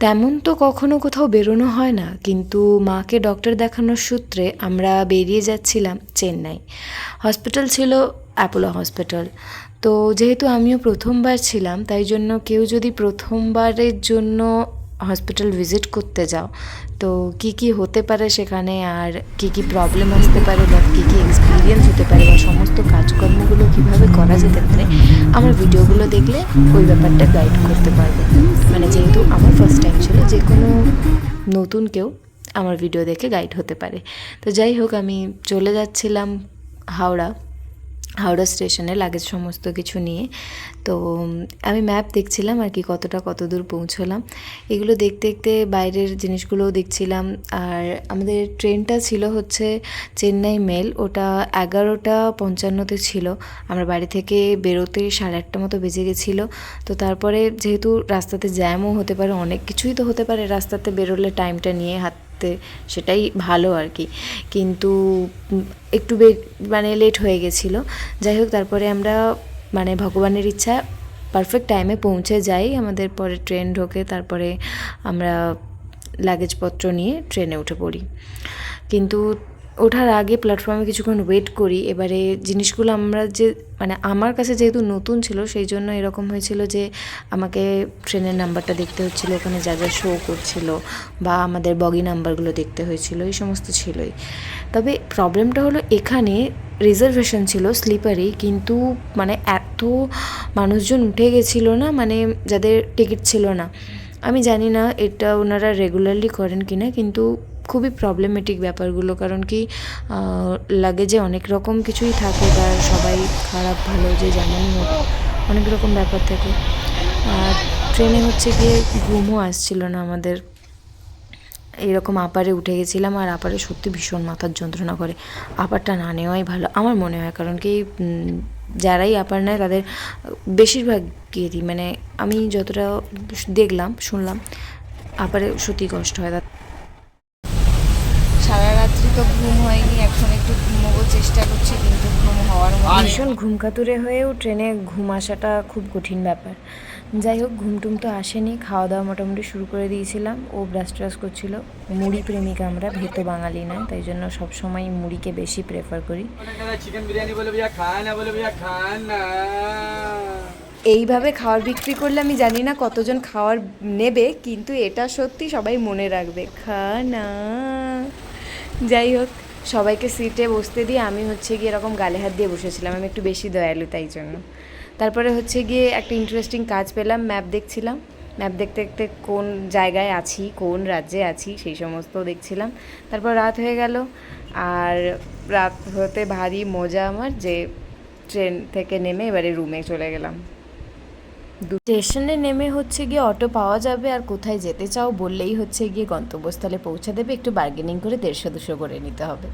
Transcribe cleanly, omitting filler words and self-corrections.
তেমন তো কখনো কোথাও বেরোনো হয় না, কিন্তু মাকে ডক্টর দেখানোর সূত্রে আমরা বেরিয়ে যাচ্ছিলাম চেন্নাই। হসপিটাল ছিল অ্যাপোলো হসপিটাল। তো যেহেতু আমিও প্রথমবার ছিলাম, তাই জন্য কেউ যদি প্রথমবারের জন্য হসপিটাল ভিজিট করতে যাও, তো কি কি হতে পারে সেখানে, আর কি কি প্রবলেম আসতে পারে, বা কী কী এক্সপিরিয়েন্স হতে পারে, বা সমস্ত কাজকর্মগুলো কিভাবে করা যেতে পারে, আমার ভিডিওগুলো দেখলে ওই ব্যাপারটা গাইড করতে পারবে। মানে যেহেতু আমার ফার্স্ট টাইম ছিল, যে কোনো নতুন কেউ আমার ভিডিও দেখে গাইড হতে পারে। তো যাই হোক, আমি চলে যাচ্ছিলাম হাওড়া হাওড়া স্টেশনে লাগেজ সমস্ত কিছু নিয়ে। তো আমি ম্যাপ দেখছিলাম আর কি, কত দূর পৌঁছলাম এগুলো দেখতে দেখতে বাইরের জিনিসগুলোও দেখছিলাম। আর আমাদের ট্রেনটা ছিল হচ্ছে চেন্নাই মেল, ওটা 11:55 ছিল। আমরা বাড়ি থেকে বেরোতে 8:30 মতো বেজে গেছিলো। তো তারপরে যেহেতু রাস্তাতে জ্যামও হতে পারে, অনেক কিছুই তো হতে পারে রাস্তাতে বেরোলে, টাইমটা নিয়ে সেটাই ভালো আর কি। কিন্তু একটু মানে লেট হয়ে গেছিলো। যাই হোক, তারপরে আমরা মানে ভগবানের ইচ্ছা পারফেক্ট টাইমে পৌঁছে যাই। আমাদের পরে ট্রেন ঢোকে, তারপরে আমরা লাগেজপত্র নিয়ে ট্রেনে উঠে পড়ি। কিন্তু ওঠার আগে প্ল্যাটফর্মে কিছুক্ষণ ওয়েট করি। এবারে জিনিসগুলো আমরা মানে আমার কাছে যেহেতু নতুন ছিল, সেই জন্য এরকম হয়েছিল যে আমাকে ট্রেনের নাম্বারটা দেখতে হচ্ছিলো, ওখানে যা যা শো করছিল, বা আমাদের বগি নাম্বারগুলো দেখতে হয়েছিল, এই সমস্ত ছিলই। তবে প্রবলেমটা হলো এখানে রিজার্ভেশন ছিল স্লিপারেই, কিন্তু মানে এত মানুষজন উঠে গেছিলো না, মানে যাদের টিকিট ছিল না। আমি জানি না এটা ওনারা রেগুলারলি করেন কি না, কিন্তু খুবই প্রবলেমেটিক ব্যাপারগুলো। কারণ কি, লাগেজে অনেক রকম কিছুই থাকে, বা সবাই খারাপ ভালো যে যেমনই হোক, অনেক রকম ব্যাপার থাকে। আর ট্রেনে হচ্ছে গিয়ে ঘুমও আসছিল না আমাদের। এরকম আপারে উঠে গেছিলাম, আর আপারে সত্যি ভীষণ মাথার যন্ত্রণা করে। আপারটা না নেওয়াই ভালো আমার মনে হয়, কারণ কি যারাই আপার নেয় তাদের বেশিরভাগেরই, মানে আমি যতটা দেখলাম শুনলাম, আপারে সত্যি কষ্ট হয়। সারা রাত্রি তো ঘুম হয়নি, এখন একটু ঘুমোবো চেষ্টা করছি, কিন্তু ঘুম হওয়ার ভীষণ ঘুমকাতুরে হয়েও ট্রেনে ঘুম আসাটা খুব কঠিন ব্যাপার। যাই হোক, ঘুমটুম তো আসেনি, খাওয়া দাওয়া মোটামুটি শুরু করে দিয়েছিলাম। ও ব্রাশ ট্রাশ করছিলো। মুড়ি প্রেমিকা আমরা, ভেতো বাঙালি নয়, তাই জন্য সবসময় মুড়িকে বেশি প্রেফার করি। চিকেন বিরিয়ানি বলে ভাইয়া খান না, বলে ভাইয়া খান না। এইভাবে খাওয়ার বিক্রি করলে আমি জানি না কতজন খাওয়ার নেবে, কিন্তু এটা সত্যি সবাই মনে রাখবে, খা না। যাই হোক, সবাইকে সিটে বসতে দিয়ে আমি হচ্ছে গিয়ে এরকম গালে হাত দিয়ে বসেছিলাম, আমি একটু বেশি দয়ালু তাই জন্য। তারপরে হচ্ছে গিয়ে একটা ইন্টারেস্টিং কাজ পেলাম, ম্যাপ দেখছিলাম। ম্যাপ দেখতে দেখতে কোন জায়গায় আছি, কোন রাজ্যে আছি, সেই সমস্ত দেখছিলাম। তারপর রাত হয়ে গেল, আর রাত হতে ভারী মজা আমার, যে ট্রেন থেকে নেমে এবারে রুমে চলে গেলাম। স্টেশনে নেমে হচ্ছে গিয়ে অটো পাওয়া যাবে, আর কোথায় যেতে চাও বললেই হচ্ছে গিয়ে গন্তব্যস্থলে পৌঁছে দেবে। একটু বার্গেনিং করে 150-200 করে নিতে হবে।